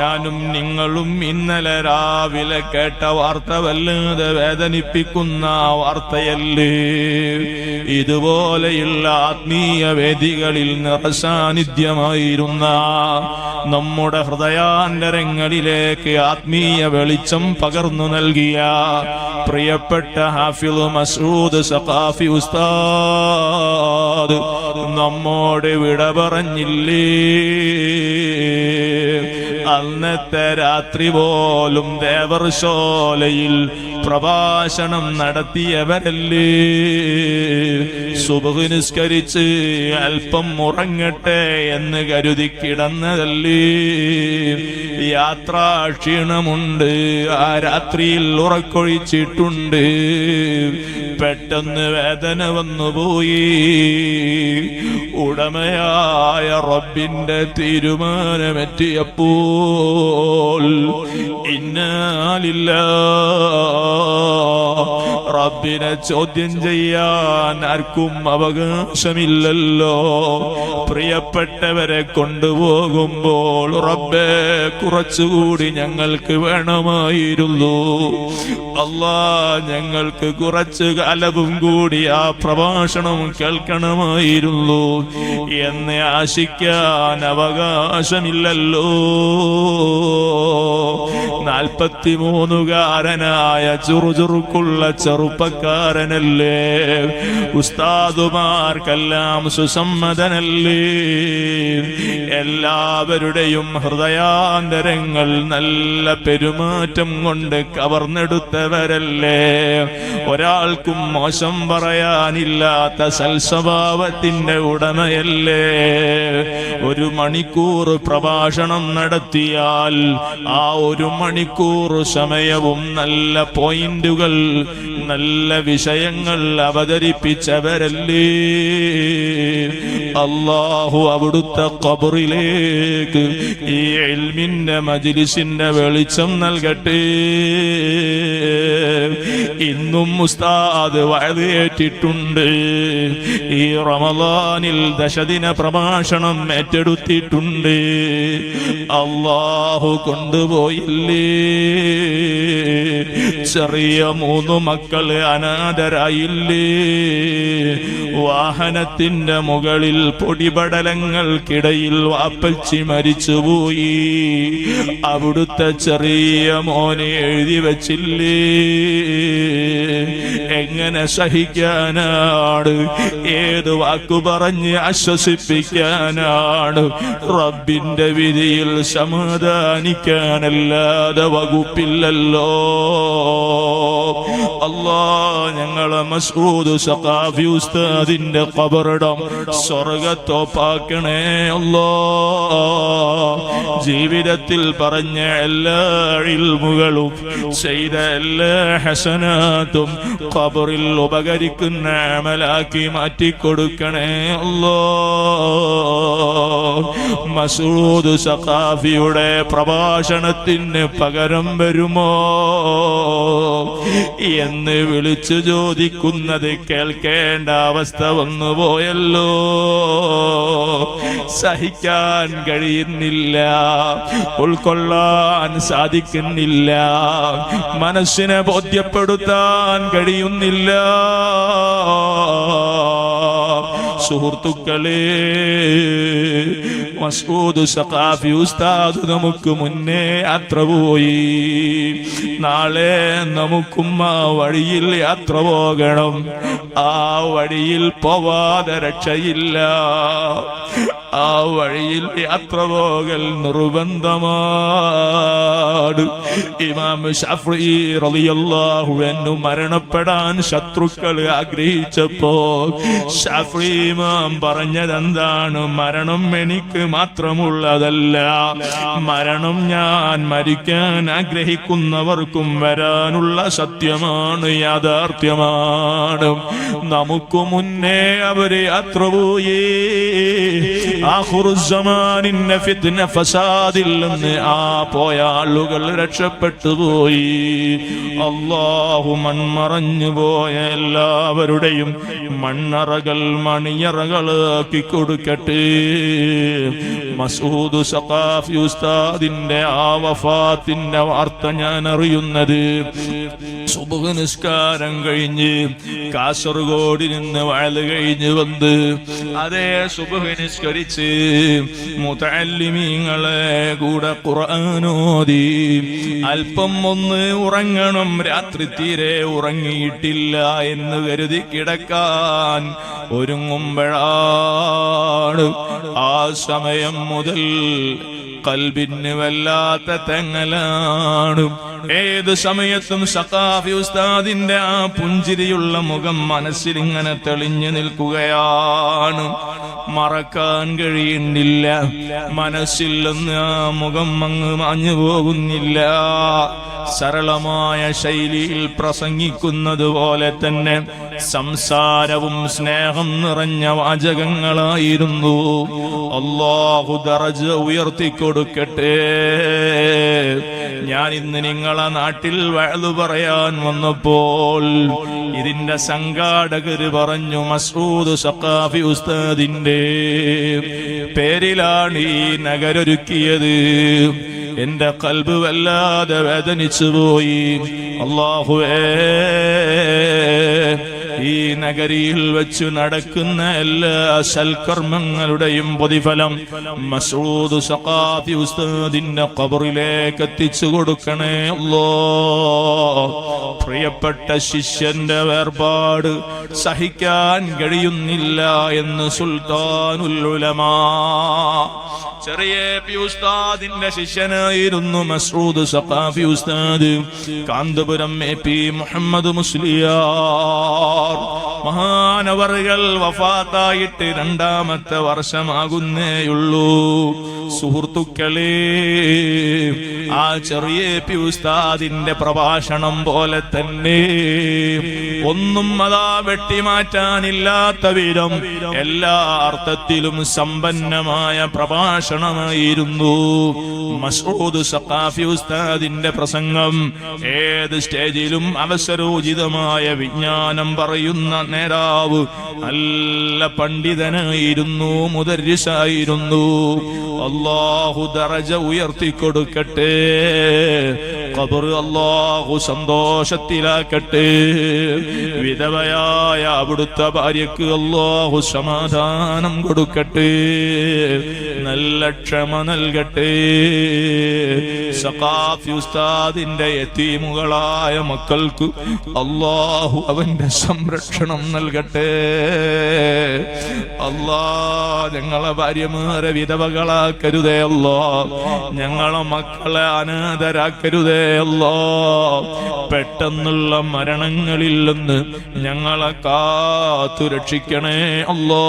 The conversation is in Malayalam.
ഞാനും നിങ്ങളും ഇന്നലെ രാവിലെ കേട്ട വാർത്ത വല്ലാതെ വേദനിപ്പിക്കുന്ന വാർത്തയല്ലേ? ഇതുപോലെയുള്ള ആത്മീയ വേദികളിൽ നിറസാന്നിധ്യമായിരുന്ന നമ്മുടെ ഹൃദയാന്തരങ്ങളിലേക്ക് ആത്മീയ വെളിച്ചം പകർന്നു നൽകിയ പ്രിയപ്പെട്ട ഹാഫിള് മസ്ഊദ് സഖാഫി ഉസ്താദ് നമ്മോട് വിട പറഞ്ഞില്ലേ? അന്നത്തെ രാത്രി പോലും ദേവർശോലയിൽ പ്രഭാഷണം നടത്തിയവരല്ലേ? സുബ്ഹ് നിസ്കരിച്ച് അല്പം ഉറങ്ങട്ടെ എന്ന് കരുതി കിടന്നതല്ലേ? യാത്രാ ക്ഷീണമുണ്ട്, ആ രാത്രിയിൽ ഉറക്കൊഴിച്ചിട്ടുണ്ട്. പെട്ടെന്ന് വേദന വന്നുപോയി. ഉടമയായ റബ്ബിന്റെ തീരുമാനമെത്തിയപ്പോൾ ഇന്നാ ലില്ലാഹ്, റബ്ബിനെ ചോദ്യം ചെയ്യാൻ ആർക്കും അവകാശമില്ലല്ലോ. പ്രിയപ്പെട്ടവരെ കൊണ്ടുപോകുമ്പോൾ റബ്ബേ കുറച്ചുകൂടി ഞങ്ങൾക്ക് വേണമായിരുന്നു, അല്ലാ ഞങ്ങൾക്ക് കുറച്ച് കാലവും കൂടി ആ പ്രഭാഷണം കേൾക്കണമായിരുന്നു എന്ന് ആശിക്കാൻ അവകാശമില്ലല്ലോ. 43-കാരനായ ചുറുചുറുക്കുള്ള ചെറുപ്പക്കാരനല്ലേ? ഉസ്താദുമാർക്കെല്ലാം സുസമ്മതനല്ലേ? എല്ലാവരുടെയും ഹൃദയാന്തരങ്ങൾ നല്ല പെരുമാറ്റം കൊണ്ട് കവർന്നെടുത്തവരല്ലേ? ഒരാൾക്കും മോശം പറയാനില്ലാത്ത സൽസ്വഭാവത്തിന്റെ ഉടമയല്ലേ? 1 മണിക്കൂർ പ്രഭാഷണം നടത്തിയാൽ ആ 1 മണിക്കൂർ സമയവും നല്ല പോയിന്റുകൾ, നല്ല വിഷയങ്ങൾ അവതരിപ്പിച്ചവരല്ലേ? അല്ലാഹു അവിടുത്തെ ഖബറിലേക്ക് ഈ ഇൽമിന്റെ മജ്ലിസിന്റെ വെളിച്ചം നൽകട്ടെ. ഇന്നും ഉസ്താദ് വഅദ് ഏറ്റിട്ടുണ്ട്. ഈ റമളാനിൽ ദശദിന പ്രഭാഷണം ഏറ്റെടുത്തിട്ടുണ്ട്. അല്ലാഹു കൊണ്ടുപോയില്ലേ? ചെറിയ 3 മക്കള് അനാഥരായില്ലേ? വാഹനത്തിന്റെ മുകളിൽ പൊടിപടലങ്ങൾക്കിടയിൽ വാപ്പച്ചി മരിച്ചുപോയി. അവിടുത്തെ ചെറിയ മോനെ എഴുതി വച്ചില്ലേ? എങ്ങനെ സഹിക്കാനാണ്? ഏത് വാക്കു പറഞ്ഞ് ആശ്വസിപ്പിക്കാനാണ്? റബ്ബിന്റെ വിധിയിൽ സമാധാനിക്കാനല്ലാതെ വകുപ്പില്ലല്ലോ. അല്ലാ ഞങ്ങളെ മസ്ഊദ് സഖാഫി ഉസ്താദിന്റെ ഖബറിടം സ്വർഗ്ഗത്തോപ്പാക്കണേ അല്ലാ. ജീവിതത്തിൽ പറഞ്ഞ എല്ലാ ഇൽമുകളും ചെയ്ത എല്ലാ ഹസനാത്തും ഖബറിൽ ഉപകരിക്കുന്ന അമലാക്കി മാറ്റിക്കൊടുക്കണേ അല്ലാ. മസ്ഊദ് സഖാഫിയുടെ പ്രഭാഷണത്തിന് പകരം വരുമോ എന്ന് വിളിച്ചു ചോദിക്കുന്നത് കേൾക്കേണ്ട അവസ്ഥ വന്നുപോയല്ലോ. സഹിക്കാൻ കഴിയുന്നില്ല, ഉൾക്കൊള്ളാൻ സാധിക്കുന്നില്ല, മനസ്സിനെ ബോധ്യപ്പെടുത്താൻ കഴിയുന്നില്ല. സുഹൃത്തുക്കളെ, മസ്ഊദ് സഖാഫി ഉസ്താദ് നമുക്ക് മുന്നേ യാത്ര പോയി. നാളെ നമുക്കും ആ വഴിയിൽ യാത്ര പോകണം. ആ വഴിയിൽ പോവാതെ രക്ഷയില്ല. ആ വഴിയിൽ യാത്ര പോകൽ നിർബന്ധമാണ്. ഇമാം ശാഫിഈ റളിയല്ലാഹു അൻഹു മരണപ്പെടാൻ ശത്രുക്കൾ ആഗ്രഹിച്ചപ്പോ ശാഫിഈ ഇമാം പറഞ്ഞതെന്താണ്? മരണം എനിക്ക് മാത്രമുള്ളതല്ല, മരണം ഞാൻ മരിക്കാൻ ആഗ്രഹിക്കുന്നവർക്കും വരാനുള്ള സത്യമാണ്, യാഥാർത്ഥ്യമാണ്. നമുക്ക് മുന്നേ അവര് യാത്ര പോയി. ആഖിറുസ്സമാനിന്റെ ഫിത്ന ഫസാദിൽ നിന്ന് ആ പോയ ആളുകൾ രക്ഷപ്പെട്ടു പോയി. അല്ലാഹു മൺമറഞ്ഞു പോയ എല്ലാവരുടെയും മണ്ണറകൾ മണിയറകളാക്കി കൊടുക്കട്ടെ. മസൂദ് സഖാഫി ഉസ്താദിന്റെ ആ വഫാത്തിന്റെ വാർത്ത ഞാൻ അറിയുന്നത് സുബ്ഹ് നിസ്കാരം കഴിഞ്ഞ് കാസർഗോഡ് നിന്ന് വഅദ് കഴിഞ്ഞ് വന്ന് അതേ സുബ്ഹ് നിസ്കരിച്ച് മുതഅല്ലിമീങ്ങളെ കൂടെ ഖുർആൻ ഓതി അല്പം ഒന്ന് ഉറങ്ങണം, രാത്രി തീരെ ഉറങ്ങിയിട്ടില്ല എന്ന് കരുതി കിടക്കാൻ ഒരുങ്ങുമ്പോഴാണ് ആ സമയം മുതൽ ഖൽബിന് വല്ലാത്ത തെങ്ങലാണ്. ഏത് സമയത്തും സഖാഫി ഉസ്താദിന്റെ ആ പുഞ്ചിരിയുള്ള മുഖം മനസ്സിൽ ഇങ്ങനെ തെളിഞ്ഞു നിൽക്കുകയാണ്. മറക്കാൻ കഴിയുന്നില്ല. മനസ്സിൽ നിന്ന് ആ മുഖം അങ്ങ് മാഞ്ഞു പോകുന്നില്ല. സരളമായ ശൈലിയിൽ പ്രസംഗിക്കുന്നത് പോലെ തന്നെ സംസാരവും സ്നേഹം നിറഞ്ഞ വാചകങ്ങളായിരുന്നു. അല്ലാഹു ദറജ ഉയർത്തിക്കൊടുക്കട്ടെ. ഞാൻ ഇന്ന് നിങ്ങളെ നാട്ടിൽ വഅദ് പറയാൻ വന്നപ്പോൾ ഇതിന്റെ സംഘാടകര് പറഞ്ഞു, മസൂദ് സഖാഫി ഉസ്താദിന്റെ പേരിലാണ് ഈ നഗരൊരുക്കിയത്. എന്റെ ഖൽബ് വല്ലാതെ വേദനിച്ചു പോയി. അല്ലാഹുവേ, ഈ നഗരിയിൽ വെച്ച് നടക്കുന്ന എല്ലാ സൽക്കർമ്മങ്ങളുടെയും പ്രതിഫലം മസൂദ് സഖാഫി ഉസ്താദിന്റെ ഖബറിലേക്ക് എത്തിച്ചു കൊടുക്കണേ അല്ലാഹ്. പ്രിയപ്പെട്ട ശിഷ്യന്റെ വേർപാട് സഹിക്കാൻ കഴിയുന്നില്ല എന്ന് സുൽത്താനുൽ ഉലമാ ചെറിയ പി ഉസ്താദിന്റെ ശിഷ്യനായിരുന്നു മസൂദ് സഖാഫി ഉസ്താദ്. കാന്തപുരം AP മുഹമ്മദ് മുസ്ലിയാർ മഹാനവറുകൾ വഫാത്തായിട്ട് 2ാമത്തെ വർഷമാകുന്നേയുള്ളൂ. സുഹൃത്തുക്കളെ, ആ ചെറിയ പി ഉസ്താദിന്റെ പ്രഭാഷണം പോലെ തന്നെ ഒന്നും അതാ വെട്ടിമാറ്റാനില്ലാത്ത വിധം എല്ലാ അർത്ഥത്തിലും സമ്പന്നമായ പ്രഭാഷണമായിരുന്നു മസൂദ് സഖാഫി ഉസ്താദിന്റെ പ്രസംഗം. ഏത് സ്റ്റേജിലും അവസരോചിതമായ വിജ്ഞാനം പറയുന്ന നേതാവ്, നല്ല പണ്ഡിതനായിരുന്നു, മുദർരിസായിരുന്നു. അല്ലാഹു ദറജ ഉയർത്തിക്കൊടുക്കട്ടെ. ഖബർ അല്ലാഹു സന്തോഷത്തിലാക്കട്ടെ. വിധവയായ അവിടുത്തെ ഭാര്യക്ക് അല്ലാഹു സമാധാനം കൊടുക്കട്ടെ, നല്ല ക്ഷമ നൽകട്ടെ. സഖാഫി ഉസ്താദിന്റെ യതീമുകളായ മക്കൾക്ക് അല്ലാഹു അവന്റെ സംരക്ഷണം നൽകട്ടെ. അല്ലാഹ് ഞങ്ങളെ ഭാര്യമാരെ വിധവകളാക്കരുതേ അല്ലാഹ്. ഞങ്ങളെ മക്കളെ അനാഥരാക്കരുതേ അല്ലാഹ്. പെട്ടെന്നുള്ള മരണങ്ങളിൽ നിന്ന് ഞങ്ങളെ കാത്തു രക്ഷിക്കണേ അല്ലാഹ്.